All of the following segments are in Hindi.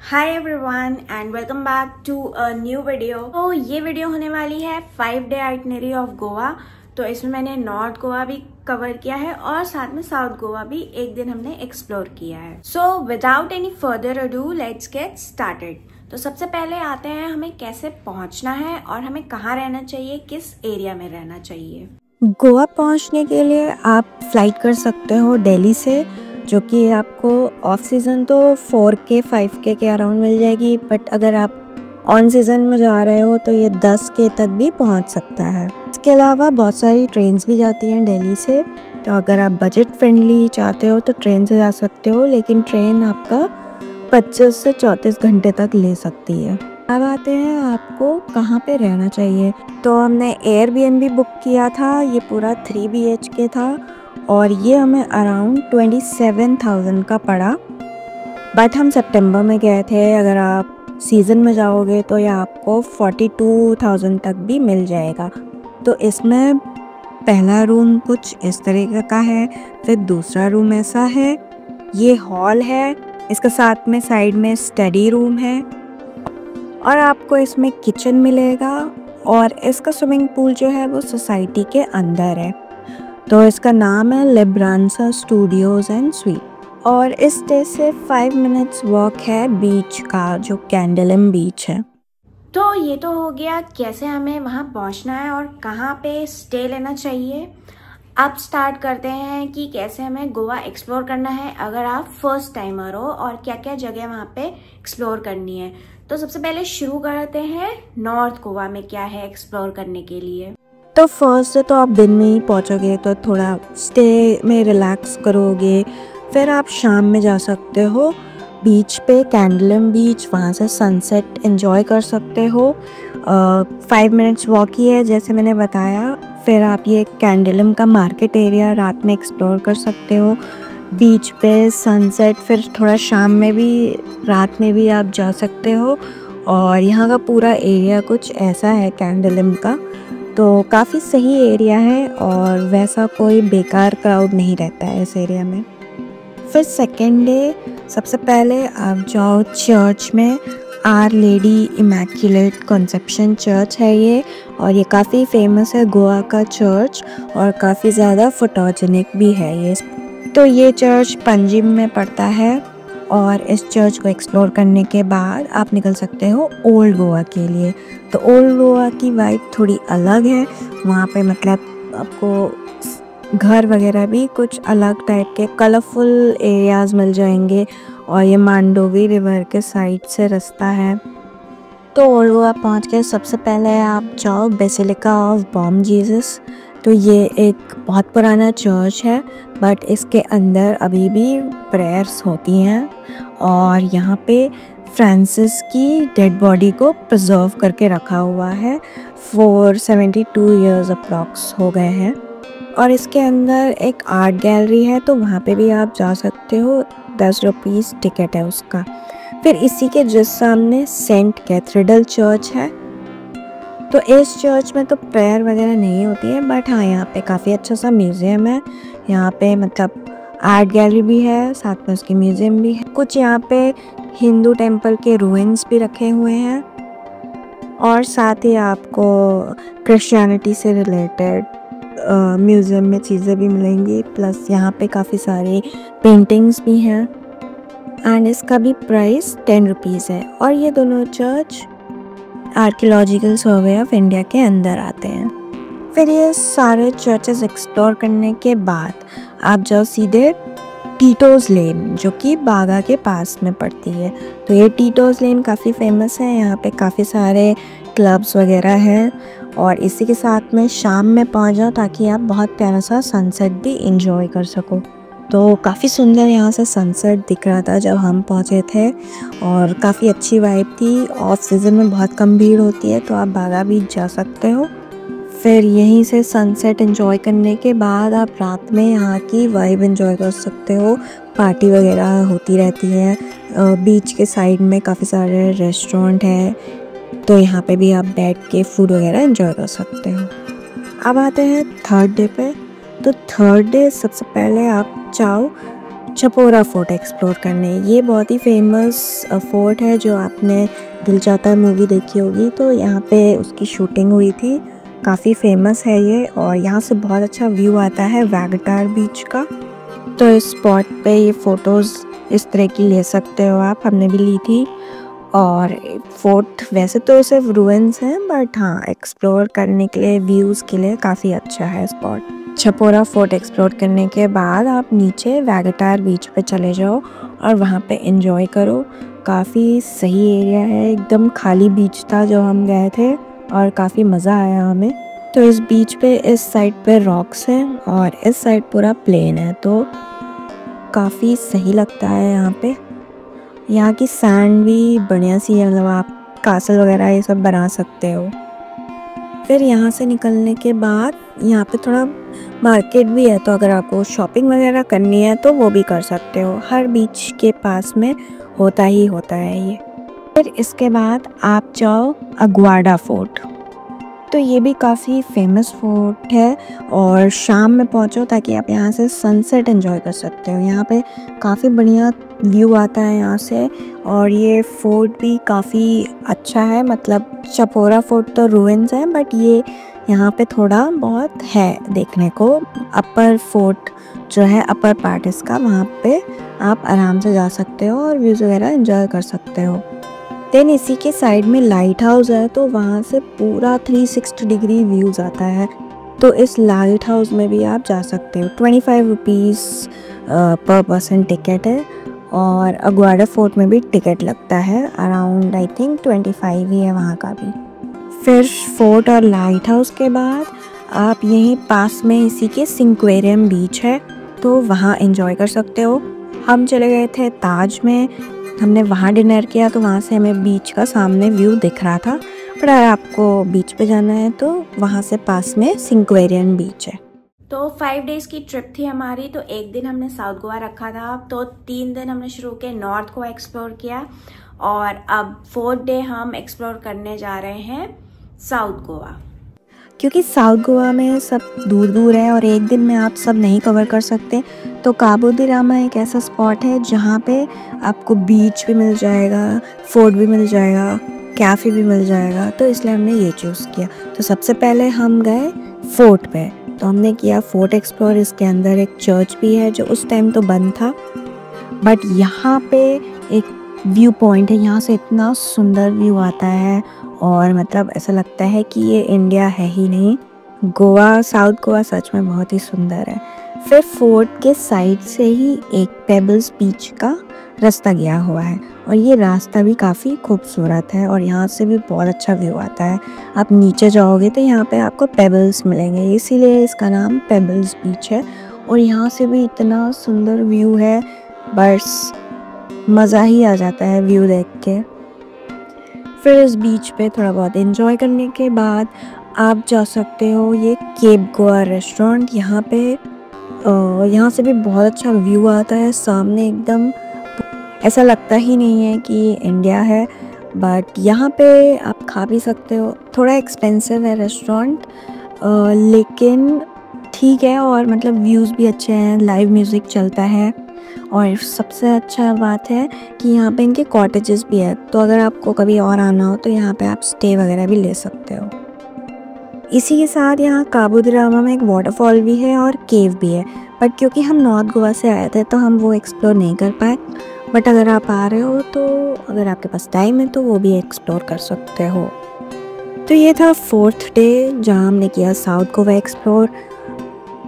Hi everyone and welcome back to a new video. तो ये वीडियो होने वाली है 5-डे आइटनरी ऑफ गोवा। तो इसमें मैंने नॉर्थ गोवा भी कवर किया है और साथ में साउथ गोवा भी एक दिन हमने एक्सप्लोर किया है। So without any further ado let's get started. तो सबसे पहले आते हैं हमें कैसे पहुंचना है और हमें कहाँ रहना चाहिए, किस एरिया में रहना चाहिए। गोवा पहुंचने के लिए आप फ्लाइट कर सकते हो दिल्ली से, जो कि आपको ऑफ सीज़न तो 4K 5K के अराउंड मिल जाएगी, बट अगर आप ऑन सीज़न में जा रहे हो तो ये 10K तक भी पहुंच सकता है। इसके अलावा बहुत सारी ट्रेन्स भी जाती हैं दिल्ली से, तो अगर आप बजट फ्रेंडली चाहते हो तो ट्रेन से जा सकते हो, लेकिन ट्रेन आपका 25 से 34 घंटे तक ले सकती है। अब आते हैं आपको कहाँ पे रहना चाहिए। तो हमने एयरबीएनबी बुक किया था, ये पूरा 3 BHK था और ये हमें अराउंड 27,000 का पड़ा, बट हम सितंबर में गए थे। अगर आप सीज़न में जाओगे तो ये आपको 42,000 तक भी मिल जाएगा। तो इसमें पहला रूम कुछ इस तरीके का है, फिर दूसरा रूम ऐसा है, ये हॉल है, इसके साथ में साइड में स्टडी रूम है और आपको इसमें किचन मिलेगा और इसका स्विमिंग पूल जो है वो सोसाइटी के अंदर है। तो इसका नाम है लिब्रांसा स्टूडियोज़ एंड स्वीट और इस स्टे से 5 मिनट्स वॉक है बीच का, जो कैंडलम बीच है। तो ये तो हो गया कैसे हमें वहाँ पहुँचना है और कहाँ पे स्टे लेना चाहिए। अब स्टार्ट करते हैं कि कैसे हमें गोवा एक्सप्लोर करना है अगर आप फर्स्ट टाइमर हो और क्या क्या जगह वहाँ पे एक्सप्लोर करनी है। तो सबसे पहले शुरू करते हैं नॉर्थ गोवा में क्या है एक्सप्लोर करने के लिए। तो फर्स्ट तो आप दिन में ही पहुँचोगे तो थोड़ा स्टे में रिलैक्स करोगे, फिर आप शाम में जा सकते हो बीच पे, कैंडलम बीच, वहाँ से सनसेट एंजॉय कर सकते हो। 5 मिनट्स वॉक ही है जैसे मैंने बताया। फिर आप ये कैंडलम का मार्केट एरिया रात में एक्सप्लोर कर सकते हो, बीच पे सनसेट, फिर थोड़ा शाम में भी, रात में भी आप जा सकते हो। और यहाँ का पूरा एरिया कुछ ऐसा है कैंडलम का, तो काफ़ी सही एरिया है और वैसा कोई बेकार क्राउड नहीं रहता है इस एरिया में। फिर सेकेंड डे सबसे पहले आप जाओ चर्च में, our lady immaculate conception church है ये, और ये काफ़ी फेमस है गोवा का चर्च और काफ़ी ज़्यादा फोटोजेनिक भी है ये। तो ये चर्च पंजिम में पड़ता है और इस चर्च को एक्सप्लोर करने के बाद आप निकल सकते हो ओल्ड गोवा के लिए। तो ओल्ड गोवा की वाइब थोड़ी अलग है, वहाँ पे मतलब आपको घर वगैरह भी कुछ अलग टाइप के कलरफुल एरियाज़ मिल जाएंगे और ये मांडोवी रिवर के साइड से रास्ता है। तो ओल्ड गोवा पहुँच के सबसे पहले आप जाओ बेसिलिका ऑफ बॉम जीसस। तो ये एक बहुत पुराना चर्च है, बट इसके अंदर अभी भी प्रेयर्स होती हैं और यहाँ पे फ्रांसिस की डेड बॉडी को प्रिजर्व करके रखा हुआ है। 472 ईयर्स अप्रॉक्स हो गए हैं। और इसके अंदर एक आर्ट गैलरी है, तो वहाँ पे भी आप जा सकते हो, 10 रुपीज़ टिकट है उसका। फिर इसी के जस्ट सामने सेंट कैथेड्रल चर्च है। तो इस चर्च में तो प्रेयर वगैरह नहीं होती है, बट हाँ यहाँ पे काफ़ी अच्छा सा म्यूज़ियम है। यहाँ पे मतलब आर्ट गैलरी भी है, साथ में उसकी म्यूज़ियम भी है। कुछ यहाँ पे हिंदू टेम्पल के रूइंस भी रखे हुए हैं और साथ ही आपको क्रिश्चियनिटी से रिलेटेड म्यूज़ियम में चीज़ें भी मिलेंगी, प्लस यहाँ पे काफ़ी सारी पेंटिंग्स भी हैं एंड इसका भी प्राइस 10 रुपीज़ है। और ये दोनों church archaeological survey of India के अंदर आते हैं। फिर ये सारे चर्चेस एक्सप्लोर करने के बाद आप जाओ सीधे टीटोज़ लेन, जो कि बागा के पास में पड़ती है। तो ये टीटोज़ लेन काफ़ी फेमस है, यहाँ पे काफ़ी सारे क्लब्स वगैरह हैं और इसी के साथ में शाम में पहुँच जाओ ताकि आप बहुत प्यारा सा सनसेट भी इंजॉय कर सको। तो काफ़ी सुंदर यहाँ से सनसेट दिख रहा था जब हम पहुँचे थे और काफ़ी अच्छी वाइब थी। ऑफ सीज़न में बहुत कम भीड़ होती है, तो आप बागा बीच जा सकते हो। फिर यहीं से सनसेट एंजॉय करने के बाद आप रात में यहाँ की वाइब एंजॉय कर सकते हो। पार्टी वगैरह होती रहती है, बीच के साइड में काफ़ी सारे रेस्टोरेंट हैं, तो यहाँ पे भी आप बैठ के फूड वगैरह एंजॉय कर सकते हो। अब आते हैं थर्ड डे पे। तो थर्ड डे सबसे पहले आप जाओ छपोरा फोर्ट एक्सप्लोर करने। ये बहुत ही फेमस फोर्ट है, जो आपने दिल चाहता है मूवी देखी होगी, तो यहाँ पे उसकी शूटिंग हुई थी। काफ़ी फेमस है ये, और यहाँ से बहुत अच्छा व्यू आता है वैगटार बीच का। तो इस स्पॉट पे ये फ़ोटोज़ इस तरह की ले सकते हो आप, हमने भी ली थी। और फोर्ट वैसे तो सिर्फ रूइंस हैं, बट हाँ एक्सप्लोर करने के लिए, व्यूज़ के लिए काफ़ी अच्छा है स्पॉट। छपोरा फोर्ट एक्सप्लोर करने के बाद आप नीचे वैगटार बीच पे चले जाओ और वहाँ पे एंजॉय करो। काफ़ी सही एरिया है, एकदम खाली बीच था जो हम गए थे, और काफ़ी मज़ा आया हमें। तो इस बीच पे इस साइड पे रॉक्स हैं और इस साइड पूरा प्लेन है, तो काफ़ी सही लगता है यहाँ पे। यहाँ की सैंड भी बढ़िया सी है, मतलब आप कासल वगैरह ये सब बना सकते हो। फिर यहाँ से निकलने के बाद यहाँ पे थोड़ा मार्केट भी है, तो अगर आपको शॉपिंग वगैरह करनी है तो वो भी कर सकते हो। हर बीच के पास में होता ही होता है ये। फिर इसके बाद आप जाओ अगुआडा फोर्ट। तो ये भी काफ़ी फेमस फोर्ट है, और शाम में पहुँचो ताकि आप यहाँ से सनसेट एंजॉय कर सकते हो। यहाँ पे काफ़ी बढ़िया व्यू आता है यहाँ से, और ये फोर्ट भी काफ़ी अच्छा है। मतलब छपोरा फोर्ट तो रूइंस है, बट ये यहाँ पे थोड़ा बहुत है देखने को। अपर फोर्ट जो है, अपर पार्ट इसका, वहाँ पे आप आराम से जा सकते हो और व्यूज़ वगैरह एंजॉय कर सकते हो। देन इसी के साइड में लाइट हाउस है, तो वहाँ से पूरा 360 डिग्री व्यूज़ आता है। तो इस लाइट हाउस में भी आप जा सकते हो। 25 रुपीज़ पर पर्सन टिकट है, और अगुआडा फोर्ट में भी टिकट लगता है, अराउंड आई थिंक 25 ही है वहाँ का भी। फिर फोर्ट और लाइट हाउस के बाद आप यहीं पास में इसी के सिंक्वेरियम बीच है, तो वहाँ एंजॉय कर सकते हो। हम चले गए थे ताज में, हमने वहाँ डिनर किया, तो वहाँ से हमें बीच का सामने व्यू दिख रहा था। पर अगर आपको बीच पे जाना है तो वहाँ से पास में सिंक्वेरियम बीच है। तो 5 डेज़ की ट्रिप थी हमारी। तो एक दिन हमने साउथ गोवा रखा था, तो 3 दिन हमने शुरू किया नॉर्थ गोवा एक्सप्लोर किया, और अब 4th डे हम एक्सप्लोर करने जा रहे हैं साउथ गोवा। क्योंकि साउथ गोवा में सब दूर दूर है और एक दिन में आप सब नहीं कवर कर सकते, तो काबू दी रामा एक ऐसा स्पॉट है जहाँ पे आपको बीच भी मिल जाएगा, फोर्ट भी मिल जाएगा, कैफ़े भी मिल जाएगा, तो इसलिए हमने ये चूज़ किया। तो सबसे पहले हम गए फोर्ट पे, तो हमने किया फोर्ट एक्सप्लोर। इसके अंदर एक चर्च भी है जो उस टाइम तो बंद था, बट यहाँ पे एक व्यू पॉइंट है, यहाँ से इतना सुंदर व्यू आता है, और मतलब ऐसा लगता है कि ये इंडिया है ही नहीं, गोवा, साउथ गोवा सच में बहुत ही सुंदर है। फिर फोर्ट के साइड से ही एक पेबल्स बीच का रास्ता गया हुआ है, और ये रास्ता भी काफ़ी खूबसूरत है, और यहाँ से भी बहुत अच्छा व्यू आता है। आप नीचे जाओगे तो यहाँ पे आपको पेबल्स मिलेंगे, इसीलिए इसका नाम पेबल्स बीच है। और यहाँ से भी इतना सुंदर व्यू है, बस मज़ा ही आ जाता है व्यू देख के। फिर इस बीच पे थोड़ा बहुत एंजॉय करने के बाद आप जा सकते हो ये केप गोवा रेस्टोरेंट। यहाँ पे यहाँ से भी बहुत अच्छा व्यू आता है सामने, एकदम ऐसा लगता ही नहीं है कि ये इंडिया है। बट यहाँ पे आप खा भी सकते हो। थोड़ा एक्सपेंसिव है रेस्टोरेंट, लेकिन ठीक है, और मतलब व्यूज़ भी अच्छे हैं, लाइव म्यूज़िक चलता है, और सबसे अच्छा बात है कि यहाँ पे इनके कॉटेजेस भी है, तो अगर आपको कभी और आना हो तो यहाँ पे आप स्टे वगैरह भी ले सकते हो। इसी के साथ यहाँ काबू दी रामा में एक वाटरफॉल भी है और केव भी है, बट क्योंकि हम नॉर्थ गोवा से आए थे तो हम वो एक्सप्लोर नहीं कर पाए। बट अगर आप आ रहे हो तो अगर आपके पास टाइम है तो वो भी एक्सप्लोर कर सकते हो। तो ये था 4th डे जहाँ हमने किया साउथ गोवा एक्सप्लोर।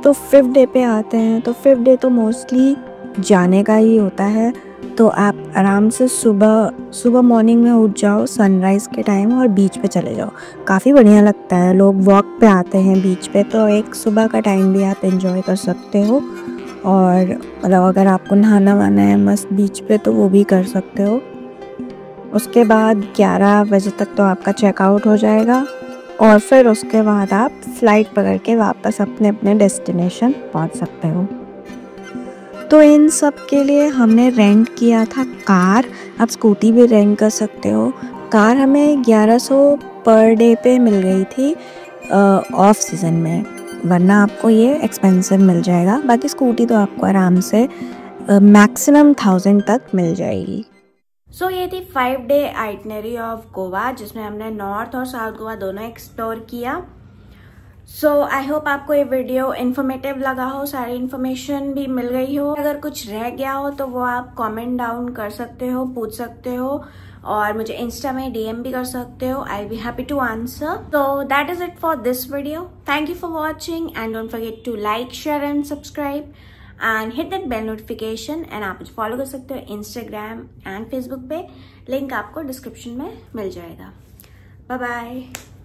तो 5th डे पे आते हैं। तो 5th डे तो मोस्टली जाने का ही होता है, तो आप आराम से सुबह मॉर्निंग में उठ जाओ सनराइज़ के टाइम और बीच पे चले जाओ। काफ़ी बढ़िया लगता है, लोग वॉक पे आते हैं बीच पे, तो एक सुबह का टाइम भी आप एंजॉय कर सकते हो। और मतलब अगर आपको नहाना वाना है मस्त बीच पे तो वो भी कर सकते हो। उसके बाद 11 बजे तक तो आपका चेकआउट हो जाएगा, और फिर उसके बाद आप फ्लाइट पकड़ के वापस अपने अपने डेस्टिनेशन पहुंच सकते हो। तो इन सब के लिए हमने रेंट किया था कार। आप स्कूटी भी रेंट कर सकते हो। कार हमें 1100 पर डे पे मिल गई थी ऑफ सीज़न में, वरना आपको ये एक्सपेंसिव मिल जाएगा। बाकी स्कूटी तो आपको आराम से मैक्सिमम 1000 तक मिल जाएगी। सो ये थी 5 डे आइटनरी ऑफ गोवा, जिसमें हमने नॉर्थ और साउथ गोवा दोनों एक्सप्लोर किया। सो आई होप आपको ये वीडियो इन्फॉर्मेटिव लगा हो, सारी इन्फॉर्मेशन भी मिल गई हो। अगर कुछ रह गया हो तो वो आप कमेंट डाउन कर सकते हो, पूछ सकते हो, और मुझे इंस्टा में DM भी कर सकते हो। I be happy to answer. तो that is it for this video. Thank you for watching and don't forget to like, share and subscribe and hit that bell notification. And आप मुझे फॉलो कर सकते हो इंस्टाग्राम एंड फेसबुक पे, लिंक आपको डिस्क्रिप्शन में मिल जाएगा। Bye bye.